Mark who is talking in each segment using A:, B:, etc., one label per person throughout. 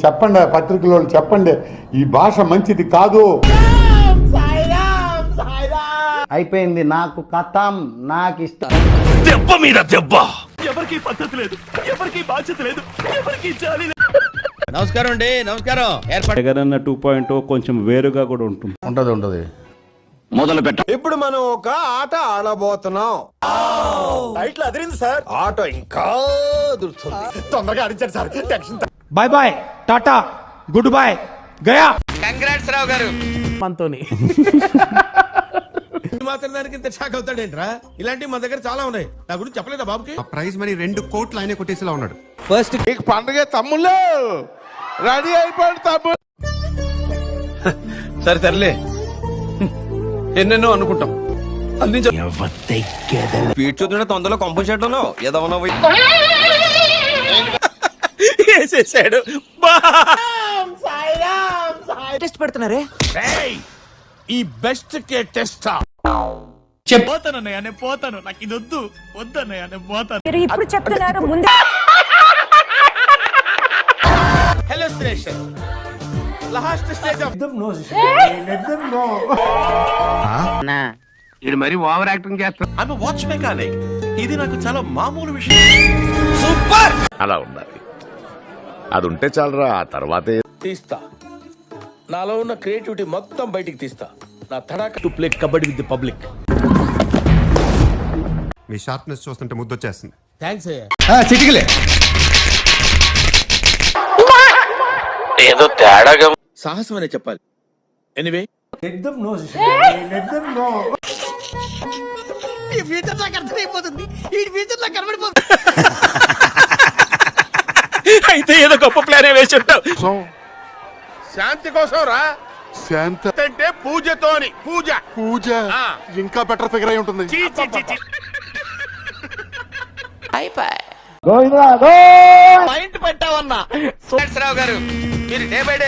A: చెప్పండి పత్రికలో చెప్పండి, ఈ భాష మంచిది కాదు.
B: అయిపోయింది, నాకు కథం, నాకు ఇష్టం.
C: దెబ్బ మీద దెబ్బ. ఎవరికి పద్ధతి లేదు, ఎవరికి బాధ్యత లేదు, ఎవరికి జాలి లేదు.
D: నమస్కారం అండి, నమస్కారం.
E: జగనన్న 2.0 కొంచెం వేరుగా కూడా ఉంటుంది.
D: ఉంటది
C: మొదలు పెట్ట.
F: ఇప్పుడు మనం ఒక ఆట ఆడబోతున్నాం. టైటిల్ అదిరింది సార్. ఆట ఇంకా అదురుతుంది. తొందరగా ఆడించండి sir. Tension.
G: Bye bye, tata, good boy, గయా.
D: కంగ్రాట్స్ రావు గారు.
G: మనతోని
F: మాత్రం దానికి ఇంత షాక్ అవుతాడేంట్రా? ఇలాంటివి మన దగ్గర చాలా ఉన్నాయి. నా గురించి చెప్పలేదా బాబుకి?
H: ప్రైజ్ మనీ 2 కోట్లు ఆయనే కొట్టేసేలా ఉన్నాడు.
D: ఫస్ట్
F: పండుగ తమ్ముళ్ళు రెడీ అయిపోయాడు తమ్ముడు. సరే సర్లే, ఎన్నెన్నో అనుకుంటాం.
D: స్పీడ్ చూస్తుంటే తొందరలో కంపోజిషన్లో ఏదో
C: వేసేసాడు.
D: టెస్ట్ పెడుతున్నారే.
F: ఈ బెస్ట్ కే టెస్ట్.
C: పోతానన్నయ్య, నేను పోతాను. నాకు ఇది వద్దు, వద్దన్నయ్య, నేను పోతాను.
I: మీరు ఇప్పుడు చెప్తున్నారు ముందే.
F: హెలోసినేషన్ లాస్ట్ స్టేజ్ ఆఫ్
D: ఇది మరి ఓవర్ యాక్టింగ్ చేస్తా.
C: ఆమె వాచ్ మెకానిక్. ఇది నాకు చాలా మామూలు విషయం.
D: సూపర్.
C: అలా ఉండాలి, అది ఉంటే చాలరా. ఆ తర్వాతే
F: తీస్తా. నాలో ఉన్న క్రియేటివిటీ మొత్తం బయటికి తీస్తా. నా తడాక to play kabaddi with the public.
H: మీ షార్ప్నెస్ చూస్తుంటే ముద్దొచ్చేస్తుంది.
F: థ్యాంక్స్ అయ్యా.
D: చిటికలే.
C: ఏదో తేడాగా.
F: సాహసం అనే చెప్పాలి. ఎనీవే,
D: ఈ ఫ్యూచర్ నాకు అర్థమైపోతుంది. ఈ ఫ్యూచర్ నాకు కనబడిపోతుంది.
C: అయితే ఏదో గొప్ప ప్లాన్ వేసి ఉంటావు.
F: శాంతి కోసం రా.
H: శాంత
F: అంటే పూజతోని. పూజ
H: పూజ ఇంకా బెటర్ ఫిగర్ అయి ఉంటుంది.
F: చీ, చీ, చీ, చీ.
D: పాయింట్ పెట్టావన్నా. రావు గారు, మీరు డే బై డే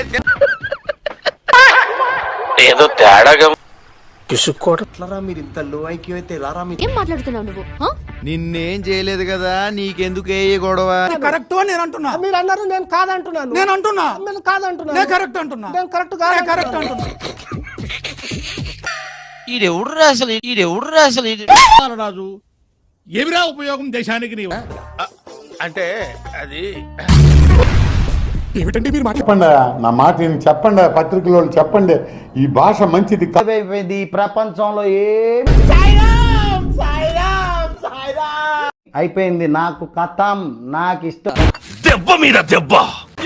C: ఏదో తేడాగా.
D: మీరు ఇంత లో ఐక్యూ అయితే రారా.
I: ఏం మాట్లాడుతున్నావు నువ్వు?
D: నిన్నేం చేయలేదు కదా, నీకెందుకు ఏ గొడవ?
G: కరెక్ట్ అని నేను అంటున్నా. మీరు అన్నారు, నేను కాదంటున్నాను. నేను అంటున్నా, నేను కాదంటున్నా. నేను కరెక్ట్ అంటున్నా. నేను కరెక్ట్ కాదు, కరెక్ట్ అంటున్నా.
D: ఈడెవడు అసలు
G: రాజు, ఏమిరా ఉపయోగం దేశానికి నీవు?
F: అంటే అది
G: ఏమిటండి మీరు
A: చెప్పండి, నా మాట చెప్పండి పత్రికలో చెప్పండి, ఈ భాష మంచిది కాదు.
B: అయిపోయింది, ఈ ప్రపంచంలో ఏం అయిపోయింది, నాకు కథం, నాకు ఇష్టం.
C: దెబ్బ మీద దెబ్బ.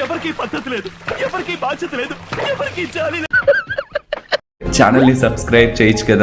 C: ఎవరికి పద్ధతి లేదు, ఎవరికి బాధ్యత లేదు, ఎవరికి జాలి లేదు.
E: ఛానల్ ని సబ్స్క్రైబ్ చేయొచ్చు కదా.